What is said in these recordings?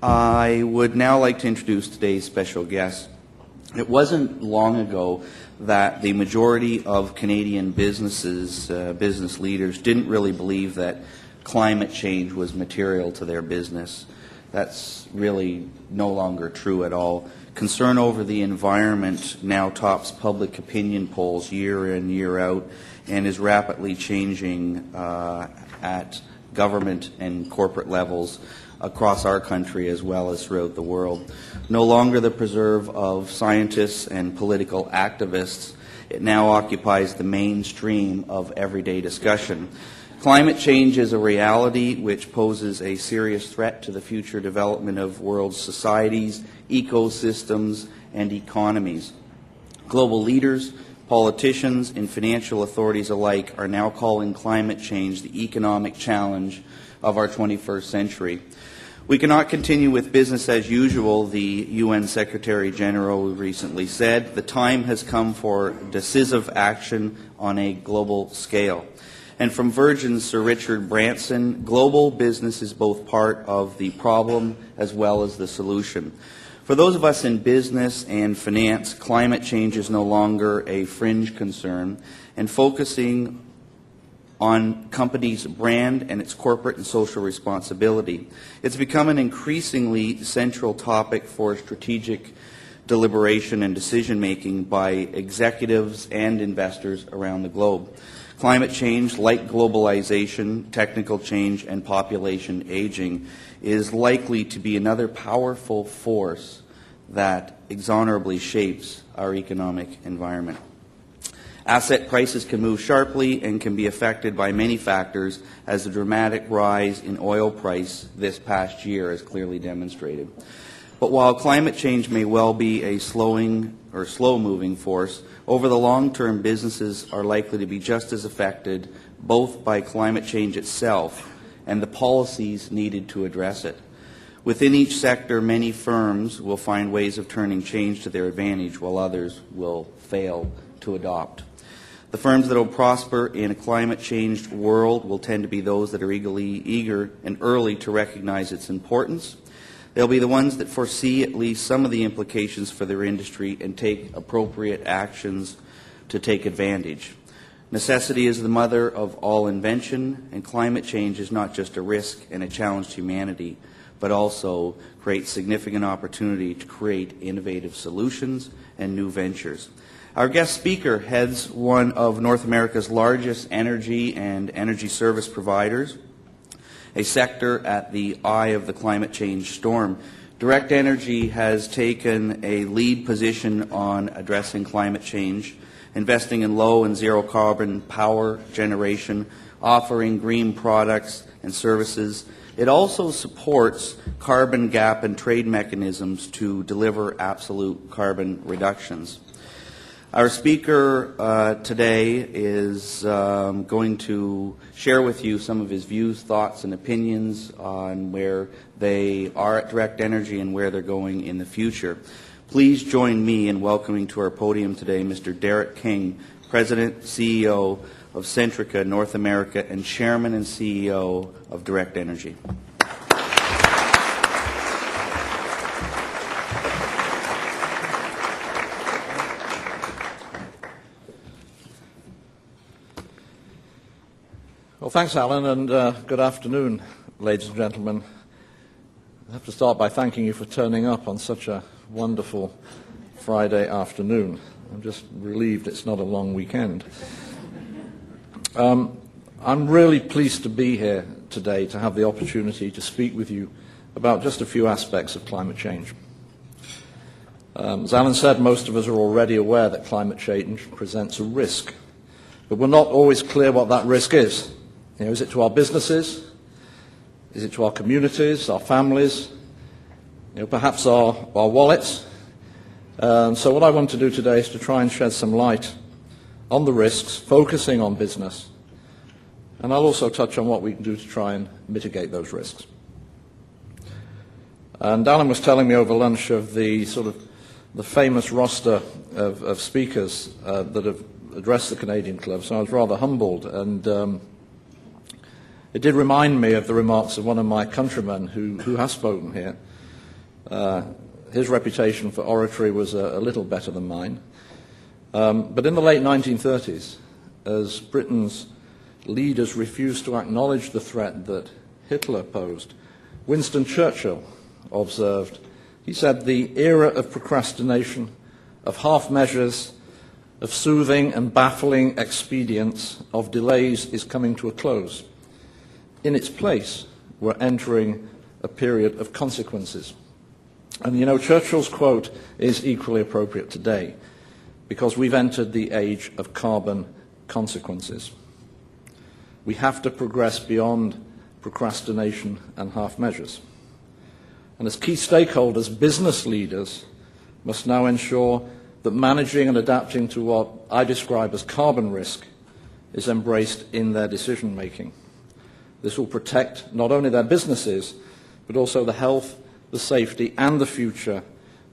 I would now like to introduce today's special guest. It wasn't long ago that the majority of Canadian business leaders didn't really believe that climate change was material to their business. That's really no longer true at all. Concern over the environment now tops public opinion polls year in, year out, and is rapidly changing at government and corporate levels across our country as well as throughout the world. No longer the preserve of scientists and political activists, it now occupies the mainstream of everyday discussion. Climate change is a reality which poses a serious threat to the future development of world societies, ecosystems, and economies. Global leaders, politicians, and financial authorities alike are now calling climate change the economic challenge of our 21st century. We cannot continue with business as usual, the UN Secretary General recently said. The time has come for decisive action on a global scale. And from Virgin's Sir Richard Branson, global business is both part of the problem as well as the solution. For those of us in business and finance, climate change is no longer a fringe concern, and focusing on companies' brand and its corporate and social responsibility. It's become an increasingly central topic for strategic deliberation and decision-making by executives and investors around the globe. Climate change, like globalization, technical change, and population aging, is likely to be another powerful force that inexorably shapes our economic environment. Asset prices can move sharply and can be affected by many factors, as the dramatic rise in oil price this past year has clearly demonstrated. But while climate change may well be a slow-moving force, over the long term, businesses are likely to be just as affected both by climate change itself and the policies needed to address it. Within each sector, many firms will find ways of turning change to their advantage, while others will fail to adopt. The firms that will prosper in a climate-changed world will tend to be those that are eager and early to recognize its importance. They'll be the ones that foresee at least some of the implications for their industry and take appropriate actions to take advantage. Necessity is the mother of all invention, and climate change is not just a risk and a challenge to humanity, but also creates significant opportunity to create innovative solutions and new ventures. Our guest speaker heads one of North America's largest energy and energy service providers, a sector at the eye of the climate change storm. Direct Energy has taken a lead position on addressing climate change, investing in low and zero carbon power generation, offering green products and services. It also supports carbon gap and trade mechanisms to deliver absolute carbon reductions. Our speaker today is going to share with you some of his views, thoughts, and opinions on where they are at Direct Energy and where they're going in the future. Please join me in welcoming to our podium today Mr. Deryk King, President, CEO of Centrica North America, and Chairman and CEO of Direct Energy. Well, thanks, Alan, and good afternoon, ladies and gentlemen. I have to start by thanking you for turning up on such a wonderful Friday afternoon. I'm just relieved it's not a long weekend. I'm really pleased to be here today to have the opportunity to speak with you about just a few aspects of climate change. As Alan said, most of us are already aware that climate change presents a risk, but we're not always clear what that risk is. Is it to our businesses? Is it to our communities, our families? Perhaps our wallets? So what I want to do today is to try and shed some light on the risks, focusing on business. And I'll also touch on what we can do to try and mitigate those risks. And Alan was telling me over lunch of the famous roster of speakers that have addressed the Canadian Club, so I was rather humbled. And it did remind me of the remarks of one of my countrymen who has spoken here, His reputation for oratory was a little better than mine. But in the late 1930s, as Britain's leaders refused to acknowledge the threat that Hitler posed, Winston Churchill observed, he said, "The era of procrastination, of half measures, of soothing and baffling expedients, of delays is coming to a close. In its place, we're entering a period of consequences." And you know, Churchill's quote is equally appropriate today, because we've entered the age of carbon consequences. We have to progress beyond procrastination and half measures. And as key stakeholders, business leaders must now ensure that managing and adapting to what I describe as carbon risk is embraced in their decision making. This will protect not only their businesses, but also the health, the safety, and the future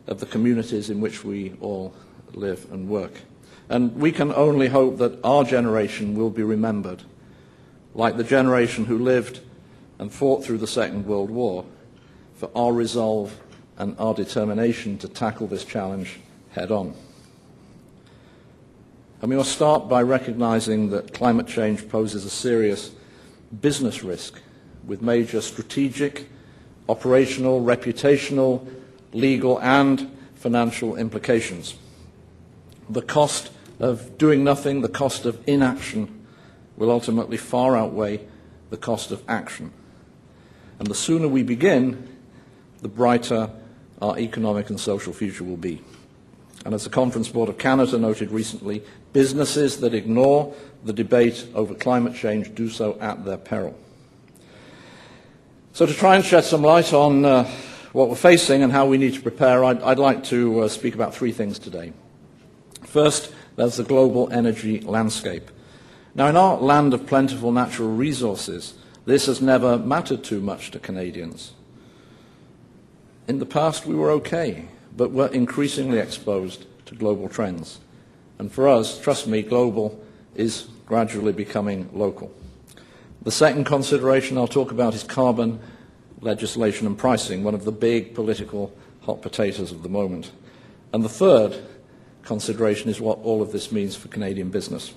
of the communities in which we all live and work. And we can only hope that our generation will be remembered, like the generation who lived and fought through the Second World War, for our resolve and our determination to tackle this challenge head on. And we must start by recognizing that climate change poses a serious business risk with major strategic, operational, reputational, legal, and financial implications. The cost of doing nothing, the cost of inaction, will ultimately far outweigh the cost of action. And the sooner we begin, the brighter our economic and social future will be. And as the Conference Board of Canada noted recently, businesses that ignore the debate over climate change do so at their peril. So to try and shed some light on what we're facing and how we need to prepare, I'd like to speak about three things today. First, there's the global energy landscape. Now, in our land of plentiful natural resources, this has never mattered too much to Canadians. In the past, we were okay, but we're increasingly exposed to global trends. And for us, trust me, global is gradually becoming local. The second consideration I'll talk about is carbon legislation and pricing, one of the big political hot potatoes of the moment. And the third consideration is what all of this means for Canadian business.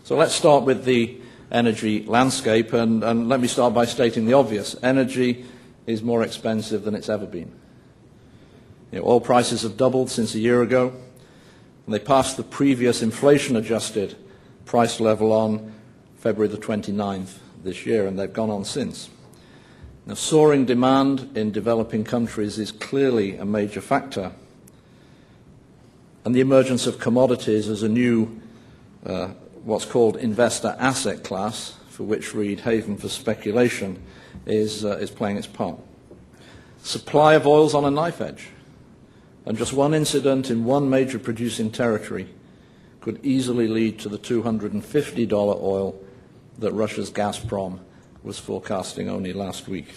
So let's start with the energy landscape, and let me start by stating the obvious. Energy is more expensive than it's ever been. Oil prices have doubled since a year ago, and they passed the previous inflation-adjusted price level on February the 29th this year, and they've gone on since. Now, soaring demand in developing countries is clearly a major factor, and the emergence of commodities as a new what's called investor asset class, for which read haven for speculation, is playing its part. Supply of oil's on a knife edge, and just one incident in one major producing territory could easily lead to the $250 oil that Russia's Gazprom was forecasting only last week.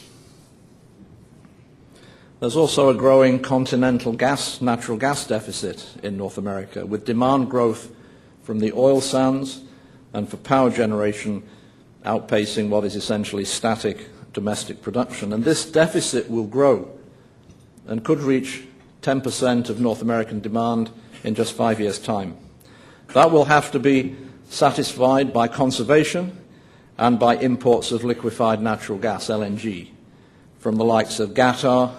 There's also a growing continental natural gas deficit in North America, with demand growth from the oil sands and for power generation outpacing what is essentially static domestic production. And this deficit will grow and could reach 10% of North American demand in just 5 years' time. That will have to be satisfied by conservation and by imports of liquefied natural gas, LNG, from the likes of Qatar,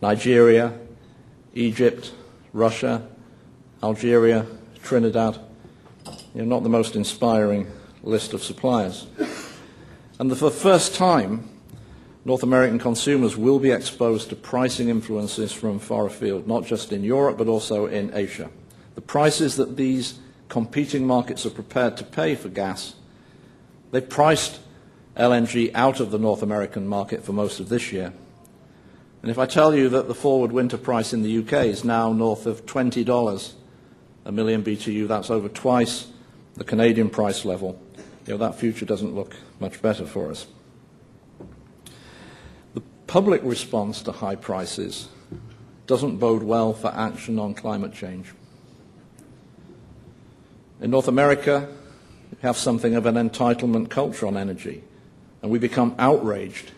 Nigeria, Egypt, Russia, Algeria, Trinidad. Not the most inspiring list of suppliers. And for the first time, North American consumers will be exposed to pricing influences from far afield, not just in Europe, but also in Asia. The prices that these competing markets are prepared to pay for gas, they've priced LNG out of the North American market for most of this year. And if I tell you that the forward winter price in the UK is now north of $20 a million BTU, that's over twice the Canadian price level. That future doesn't look much better for us. The public response to high prices doesn't bode well for action on climate change. In North America, we have something of an entitlement culture on energy, and we become outraged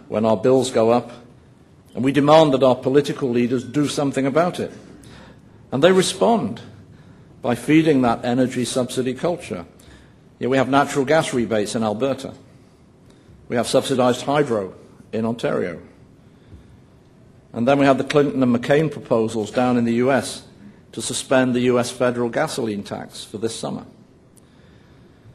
when our bills go up And we demand that our political leaders do something about it. And they respond by feeding that energy subsidy culture. We have natural gas rebates in Alberta. We have subsidized hydro in Ontario. And then we have the Clinton and McCain proposals down in the US to suspend the US federal gasoline tax for this summer.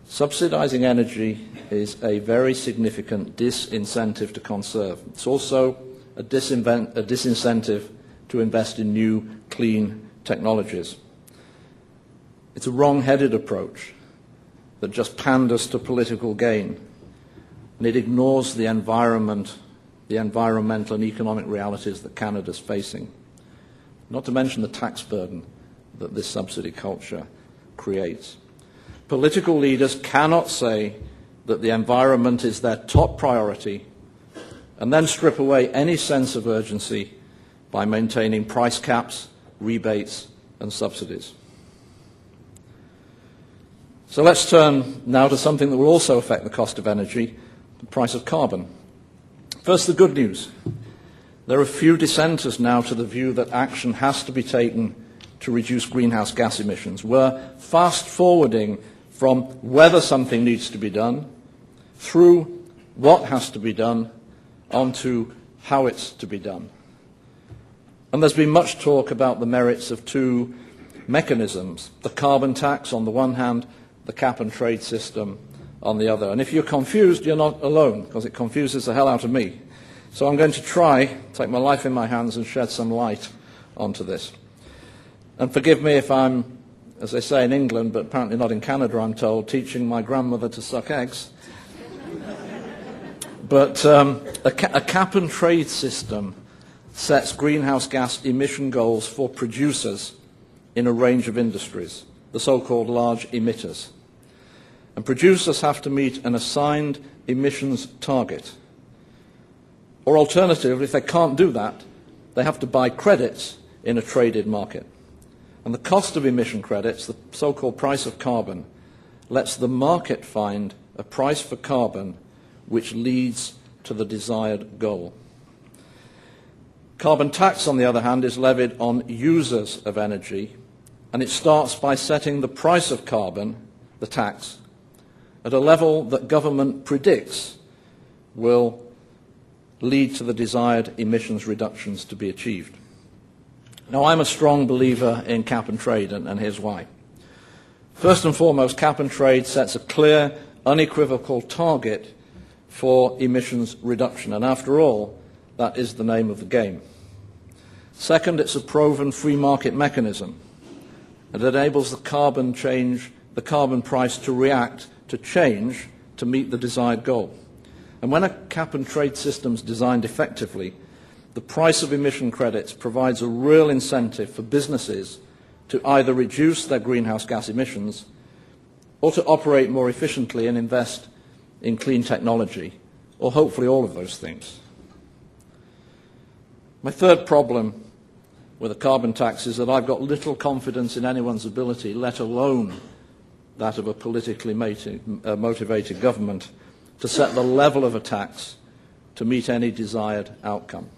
Subsidizing energy is a very significant disincentive to conserve. It's also a disincentive to invest in new, clean technologies. It's a wrong-headed approach that just panders to political gain, and it ignores the environment, the environmental and economic realities that Canada's facing, not to mention the tax burden that this subsidy culture creates. Political leaders cannot say that the environment is their top priority and then strip away any sense of urgency by maintaining price caps, rebates, and subsidies. So let's turn now to something that will also affect the cost of energy, the price of carbon. First, the good news. There are few dissenters now to the view that action has to be taken to reduce greenhouse gas emissions. We're fast-forwarding from whether something needs to be done through what has to be done onto how it's to be done. And there's been much talk about the merits of two mechanisms, the carbon tax on the one hand, the cap and trade system on the other. And if you're confused, you're not alone, because it confuses the hell out of me. So I'm going to try, take my life in my hands and shed some light onto this. And forgive me if I'm, as they say in England, but apparently not in Canada, I'm told, teaching my grandmother to suck eggs. But a cap and trade system sets greenhouse gas emission goals for producers in a range of industries, the so-called large emitters. And producers have to meet an assigned emissions target. Or alternatively, if they can't do that, they have to buy credits in a traded market. And the cost of emission credits, the so-called price of carbon, lets the market find a price for carbon which leads to the desired goal. Carbon tax, on the other hand, is levied on users of energy, and it starts by setting the price of carbon, the tax, at a level that government predicts will lead to the desired emissions reductions to be achieved. Now, I'm a strong believer in cap and trade, and here's why. First and foremost, cap and trade sets a clear, unequivocal target for emissions reduction, and after all, that is the name of the game. Second, it's a proven free market mechanism. It enables the carbon price to react to change to meet the desired goal. And when a cap and trade system is designed effectively, the price of emission credits provides a real incentive for businesses to either reduce their greenhouse gas emissions or to operate more efficiently and invest in clean technology, or hopefully all of those things. My third problem with a carbon tax is that I've got little confidence in anyone's ability, let alone that of a politically motivated government, to set the level of a tax to meet any desired outcome.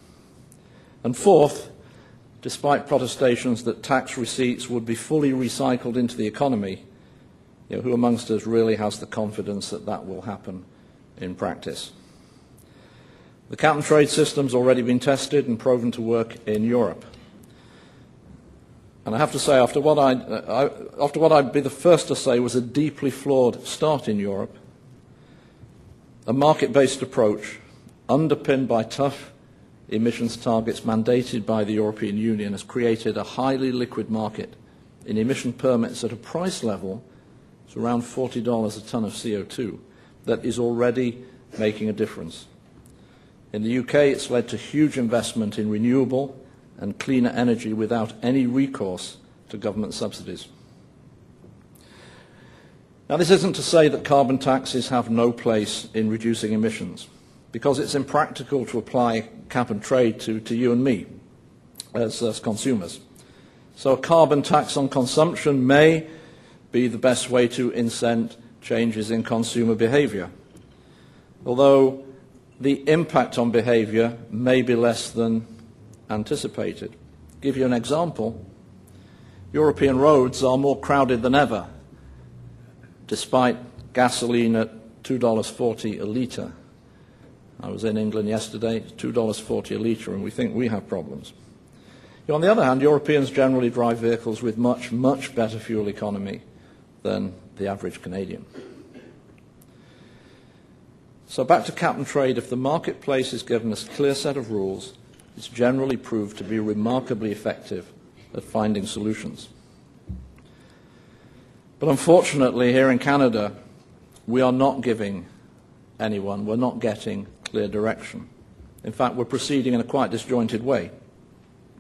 And fourth, despite protestations that tax receipts would be fully recycled into the economy, who amongst us really has the confidence that that will happen in practice? The cap and trade system's already been tested and proven to work in Europe. And I have to say, after what I'd be the first to say was a deeply flawed start in Europe, a market-based approach underpinned by tough emissions targets mandated by the European Union has created a highly liquid market in emission permits at a price level, it's around $40 a tonne of CO2, that is already making a difference. In the UK, it's led to huge investment in renewable and cleaner energy without any recourse to government subsidies. Now, this isn't to say that carbon taxes have no place in reducing emissions, because it's impractical to apply cap and trade to you and me as consumers. So a carbon tax on consumption may be the best way to incent changes in consumer behavior. Although the impact on behavior may be less than anticipated. To give you an example, European roads are more crowded than ever, despite gasoline at $2.40 a litre. I was in England yesterday, it's $2.40 a litre, and we think we have problems. On the other hand, Europeans generally drive vehicles with much, much better fuel economy than the average Canadian. So back to cap and trade, if the marketplace is given a clear set of rules, it's generally proved to be remarkably effective at finding solutions. But unfortunately, here in Canada, we are not giving anyone, we're not getting clear direction. In fact, we're proceeding in a quite disjointed way.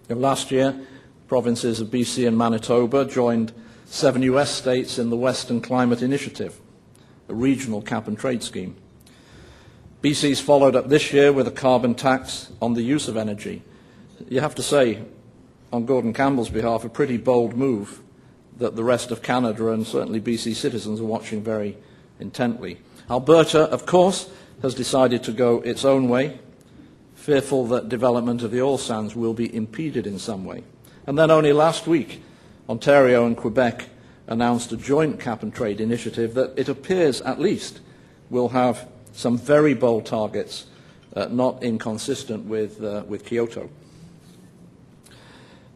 Last year, provinces of BC and Manitoba joined 7 US states in the Western Climate Initiative, a regional cap and trade scheme. BC's followed up this year with a carbon tax on the use of energy. You have to say, on Gordon Campbell's behalf, a pretty bold move that the rest of Canada and certainly BC citizens are watching very intently. Alberta, of course, has decided to go its own way, fearful that development of the oil sands will be impeded in some way. And then only last week, Ontario and Quebec announced a joint cap and trade initiative that it appears, at least, will have some very bold targets, not inconsistent with Kyoto.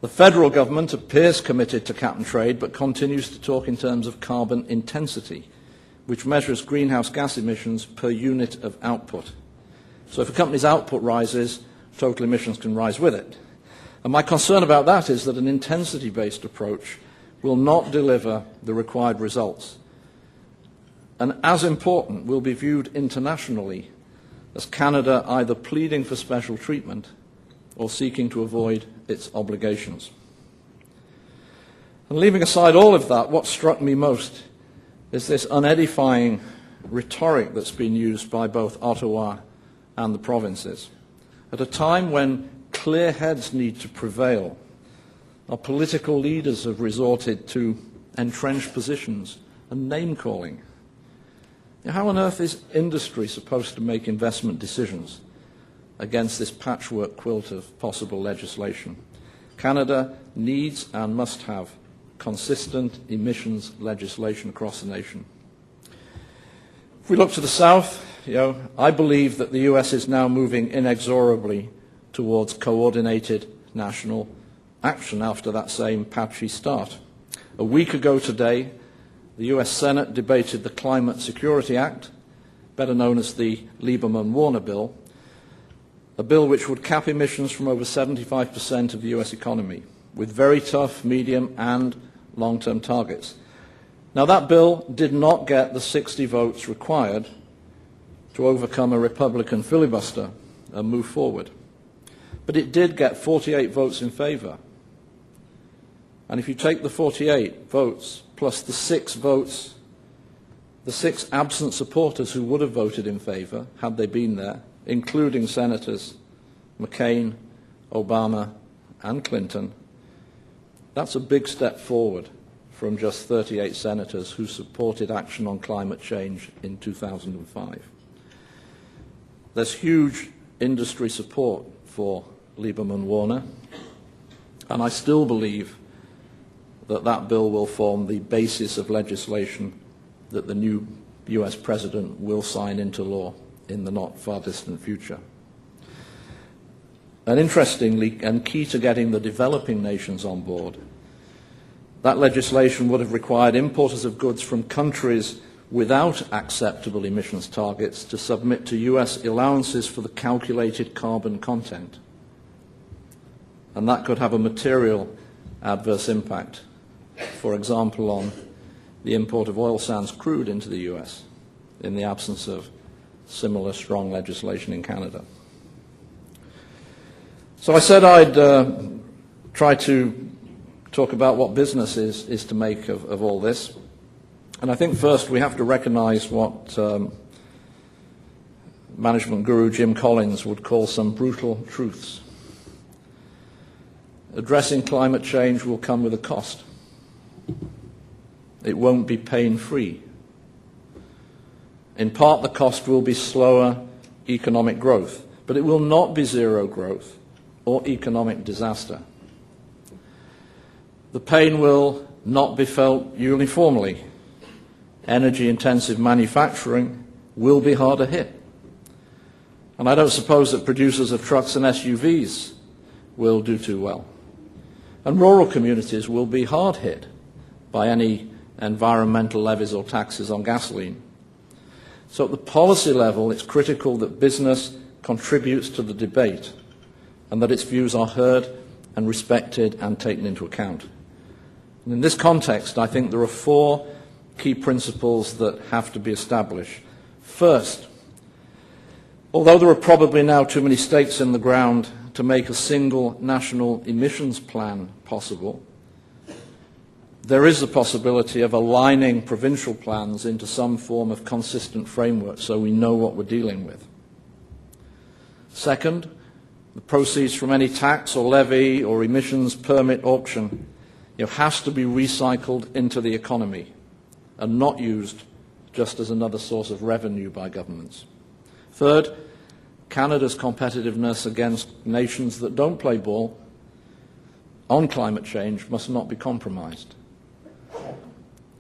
The federal government appears committed to cap and trade, but continues to talk in terms of carbon intensity, which measures greenhouse gas emissions per unit of output. So if a company's output rises, total emissions can rise with it. And my concern about that is that an intensity-based approach will not deliver the required results. And as important, will be viewed internationally as Canada either pleading for special treatment or seeking to avoid its obligations. And leaving aside all of that, what struck me most is this unedifying rhetoric that's been used by both Ottawa and the provinces. At a time when clear heads need to prevail, our political leaders have resorted to entrenched positions and name-calling. How on earth is industry supposed to make investment decisions against this patchwork quilt of possible legislation? Canada needs and must have consistent emissions legislation across the nation. If we look to the south, I believe that the US is now moving inexorably towards coordinated national action after that same patchy start. A week ago today, the US Senate debated the Climate Security Act, better known as the Lieberman-Warner Bill, a bill which would cap emissions from over 75% of the US economy, with very tough medium and long-term targets. Now, that bill did not get the 60 votes required to overcome a Republican filibuster and move forward. But it did get 48 votes in favour. And if you take the 48 votes plus the 6 votes, the 6 absent supporters who would have voted in favour had they been there, including Senators McCain, Obama and Clinton, that's a big step forward from just 38 senators who supported action on climate change in 2005. There's huge industry support for Lieberman-Warner, and I still believe that that bill will form the basis of legislation that the new US President will sign into law in the not far distant future. And interestingly, and key to getting the developing nations on board, that legislation would have required importers of goods from countries without acceptable emissions targets to submit to US allowances for the calculated carbon content. And that could have a material adverse impact, for example, on the import of oil sands crude into the US in the absence of similar strong legislation in Canada. So I said I'd try to talk about what business is to make of all this. And I think first we have to recognize what management guru Jim Collins would call some brutal truths. Addressing climate change will come with a cost. It won't be pain-free. In part, the cost will be slower, economic growth, but it will not be zero growth or economic disaster. The pain will not be felt uniformly. Energy-intensive manufacturing will be harder hit. And I don't suppose that producers of trucks and SUVs will do too well. And rural communities will be hard hit by any environmental levies or taxes on gasoline. So at the policy level, it's critical that business contributes to the debate and that its views are heard and respected and taken into account. And in this context, I think there are four key principles that have to be established. First, although there are probably now too many stakes in the ground to make a single national emissions plan possible, there is the possibility of aligning provincial plans into some form of consistent framework so we know what we're dealing with. Second, the proceeds from any tax or levy or emissions permit auction has to be recycled into the economy and not used just as another source of revenue by governments. Third, Canada's competitiveness against nations that don't play ball on climate change must not be compromised.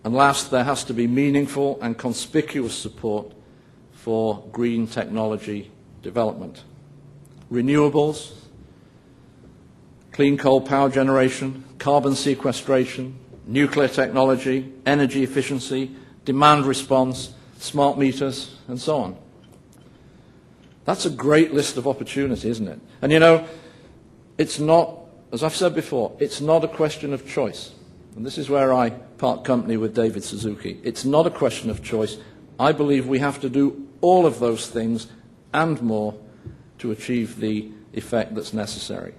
And last, there has to be meaningful and conspicuous support for green technology development. Renewables, clean coal power generation, carbon sequestration, nuclear technology, energy efficiency, demand response, smart meters, and so on. That's a great list of opportunity, isn't it? And you know, it's not, as I've said before, it's not a question of choice. And this is where I part company with David Suzuki. It's not a question of choice. I believe we have to do all of those things and more to achieve the effect that's necessary.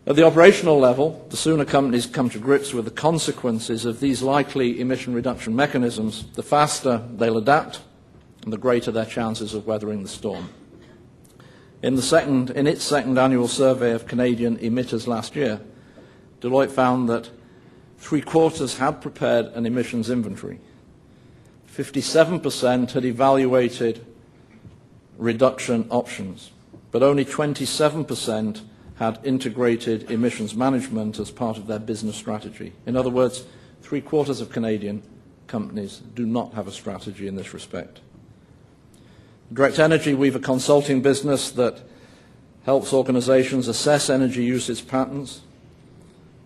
At the operational level, the sooner companies come to grips with the consequences of these likely emission reduction mechanisms, the faster they'll adapt and the greater their chances of weathering the storm. In its second annual survey of Canadian emitters last year, Deloitte found that 3/4 had prepared an emissions inventory. 57% had evaluated reduction options, but only 27% had integrated emissions management as part of their business strategy. In other words, 3/4 of Canadian companies do not have a strategy in this respect. Direct Energy, we've a consulting business that helps organizations assess energy usage patterns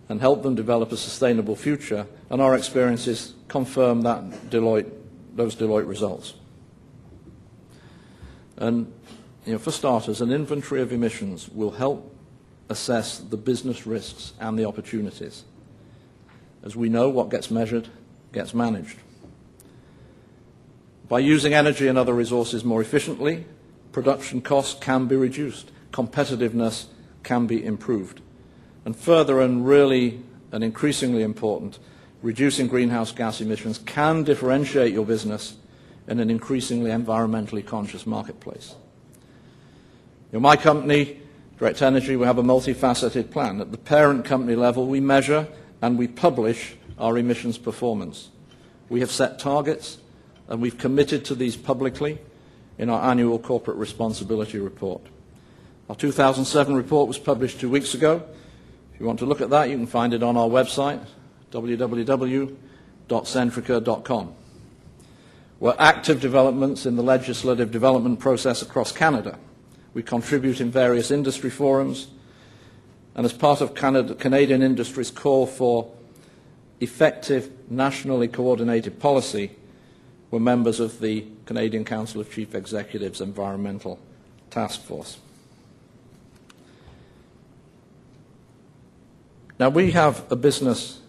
and help them develop a sustainable future, and our experiences confirm those Deloitte results. And for starters, an inventory of emissions will help assess the business risks and the opportunities. As we know, what gets measured gets managed. By using energy and other resources more efficiently, production costs can be reduced, competitiveness can be improved. And further, and really and increasingly important, reducing greenhouse gas emissions can differentiate your business in an increasingly environmentally conscious marketplace. In my company, Direct Energy, we have a multifaceted plan. At the parent company level, we measure and we publish our emissions performance. We have set targets, and we've committed to these publicly in our annual corporate responsibility report. Our 2007 report was published 2 weeks ago. If you want to look at that, you can find it on our website, www.centrica.com. We're active developments in the legislative development process across Canada. We contribute in various industry forums, and as part of Canadian industry's call for effective nationally coordinated policy, we're members of the Canadian Council of Chief Executives Environmental Task Force. Now, we have a business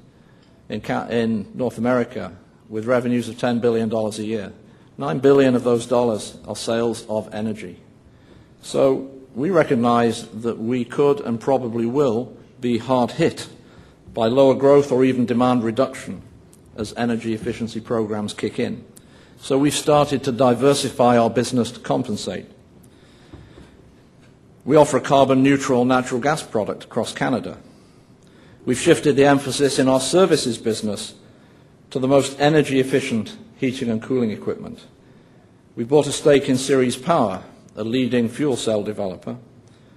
in North America with revenues of $10 billion a year. $9 billion of those dollars are sales of energy. So we recognize that we could and probably will be hard hit by lower growth or even demand reduction as energy efficiency programs kick in. So we've started to diversify our business to compensate. We offer a carbon-neutral natural gas product across Canada. We've shifted the emphasis in our services business to the most energy-efficient heating and cooling equipment. We bought a stake in Ceres Power, a leading fuel cell developer,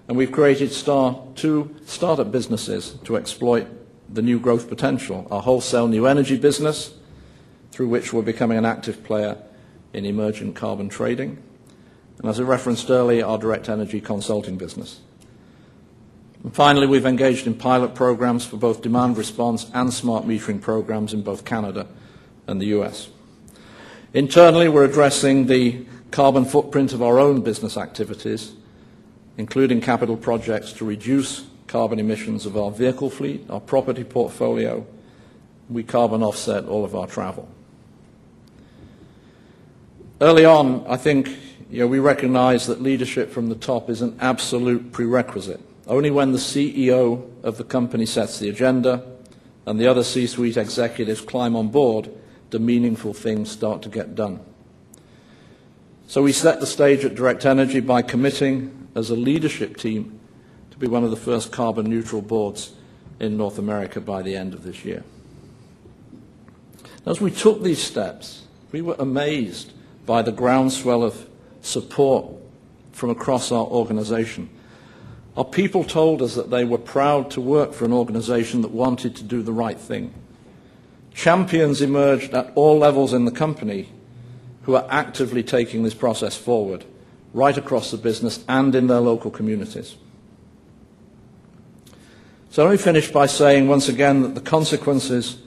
and we've created two startup businesses to exploit the new growth potential, our wholesale new energy business, through which we're becoming an active player in emergent carbon trading, and as I referenced earlier, our direct energy consulting business. And finally, we've engaged in pilot programs for both demand response and smart metering programs in both Canada and the US. Internally, we're addressing the carbon footprint of our own business activities, including capital projects to reduce carbon emissions of our vehicle fleet, our property portfolio. We carbon offset all of our travel. Early on, I think we recognize that leadership from the top is an absolute prerequisite. Only when the CEO of the company sets the agenda and the other C-suite executives climb on board do meaningful things start to get done. So we set the stage at Direct Energy by committing as a leadership team to be one of the first carbon neutral boards in North America by the end of this year. As we took these steps, we were amazed by the groundswell of support from across our organization. Our people told us that they were proud to work for an organization that wanted to do the right thing. Champions emerged at all levels in the company who are actively taking this process forward, right across the business and in their local communities. So let me finish by saying once again that the consequences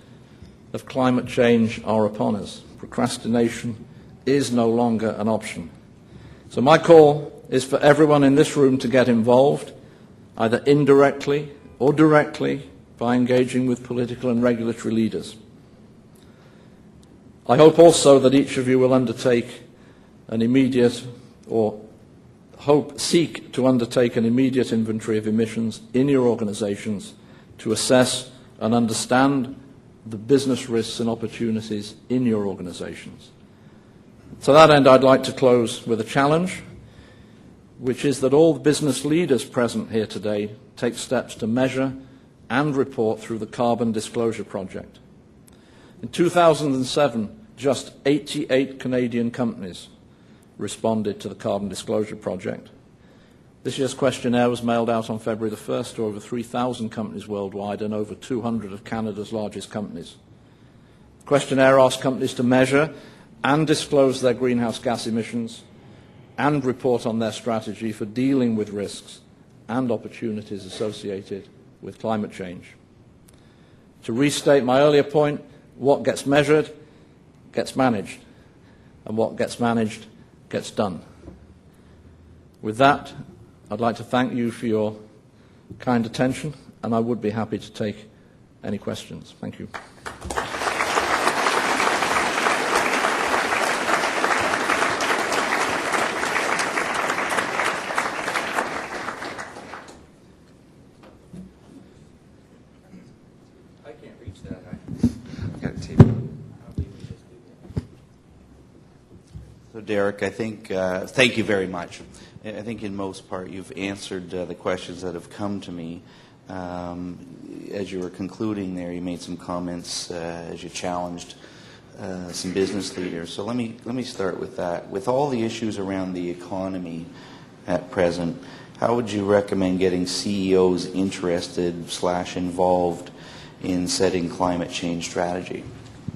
of climate change are upon us. Procrastination is no longer an option. So my call is for everyone in this room to get involved, either indirectly or directly, by engaging with political and regulatory leaders. I hope also that each of you will undertake an immediate, or seek to undertake an immediate inventory of emissions in your organizations to assess and understand the business risks and opportunities in your organizations. To that end, I'd like to close with a challenge, which is that all the business leaders present here today take steps to measure and report through the Carbon Disclosure Project. In 2007, just 88 Canadian companies responded to the Carbon Disclosure Project. This year's questionnaire was mailed out on February the 1st to over 3,000 companies worldwide and over 200 of Canada's largest companies. The questionnaire asked companies to measure and disclose their greenhouse gas emissions and report on their strategy for dealing with risks and opportunities associated with climate change. To restate my earlier point, what gets measured gets managed, and what gets managed gets done. With that, I'd like to thank you for your kind attention, and I would be happy to take any questions. Thank you. I can't reach that. I've got a tape. So, Deryk, I think, thank you very much. I think in most part you've answered the questions that have come to me. As you were concluding there, you made some comments as you challenged some business leaders. So let me start with that. With all the issues around the economy at present, how would you recommend getting CEOs interested/involved in setting climate change strategy?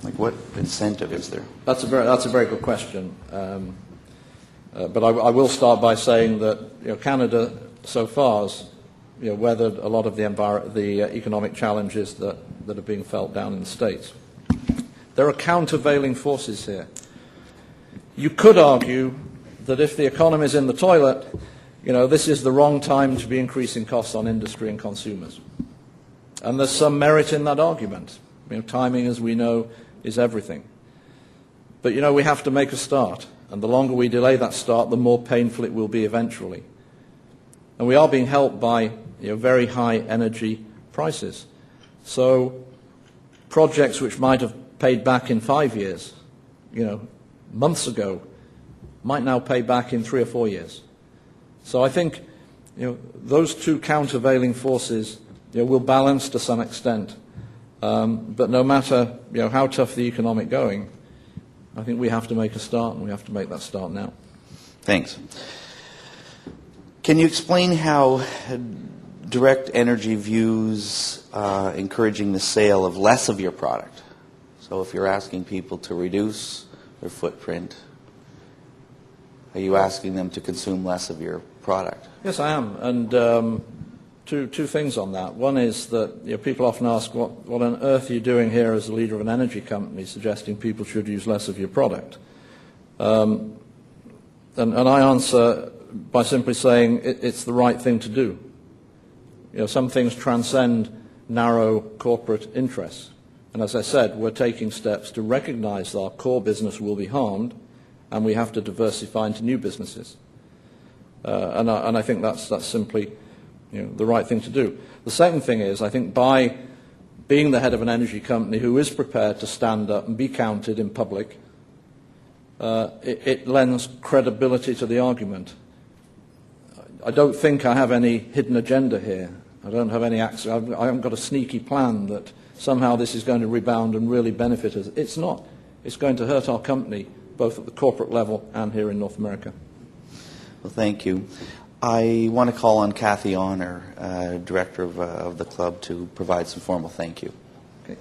Like, what incentive is there? That's a very good question. But I will start by saying that Canada so far has weathered a lot of the economic challenges that are being felt down in the States. There are countervailing forces here. You could argue that if the economy is in the toilet, this is the wrong time to be increasing costs on industry and consumers. And there's some merit in that argument. Timing, as we know, is everything. But we have to make a start. And the longer we delay that start, the more painful it will be eventually. And we are being helped by very high energy prices. So projects which might have paid back in 5 years, months ago, might now pay back in 3 or 4 years. So I think those two countervailing forces will balance to some extent. But no matter how tough the economic going, I think we have to make a start, and we have to make that start now. Thanks. Can you explain how Direct Energy views encouraging the sale of less of your product? So if you're asking people to reduce their footprint, are you asking them to consume less of your product? Yes, I am. And two things on that. One is that people often ask, what on earth are you doing here as the leader of an energy company suggesting people should use less of your product? And I answer by simply saying it's the right thing to do. Some things transcend narrow corporate interests. And as I said, we're taking steps to recognize that our core business will be harmed, and we have to diversify into new businesses. And I think that's simply the right thing to do. The second thing is, I think by being the head of an energy company who is prepared to stand up and be counted in public, it lends credibility to the argument. I don't think I have any hidden agenda here. I don't have any I haven't got a sneaky plan that somehow this is going to rebound and really benefit us. It's not. It's going to hurt our company, both at the corporate level and here in North America. Well, thank you. I want to call on Kathy Honor, Director of the club, to provide some formal thank you. Okay.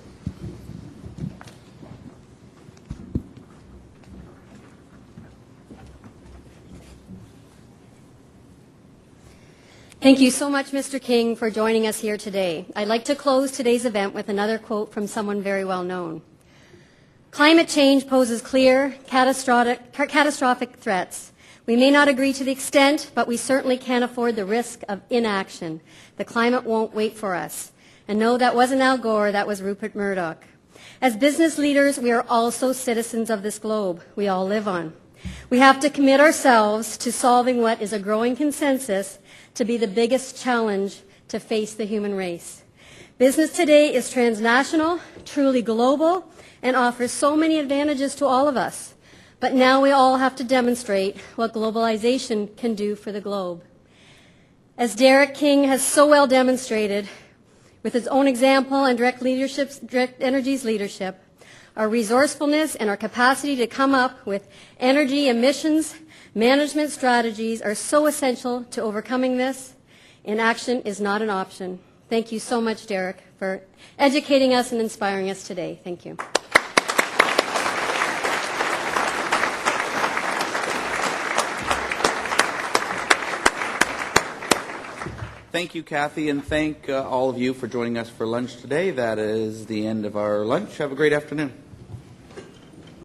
Thank you so much, Mr. King, for joining us here today. I'd like to close today's event with another quote from someone very well known. Climate change poses clear, catastrophic threats. We may not agree to the extent, but we certainly can't afford the risk of inaction. The climate won't wait for us. And no, that wasn't Al Gore, that was Rupert Murdoch. As business leaders, we are also citizens of this globe we all live on. We have to commit ourselves to solving what is a growing consensus to be the biggest challenge to face the human race. Business today is transnational, truly global, and offers so many advantages to all of us. But now we all have to demonstrate what globalization can do for the globe. As Deryk King has so well demonstrated, with his own example and Direct Energy's leadership, our resourcefulness and our capacity to come up with energy emissions management strategies are so essential to overcoming this. Inaction is not an option. Thank you so much, Deryk, for educating us and inspiring us today. Thank you. Thank you, Kathy, and thank all of you for joining us for lunch today. That is the end of our lunch. Have a great afternoon.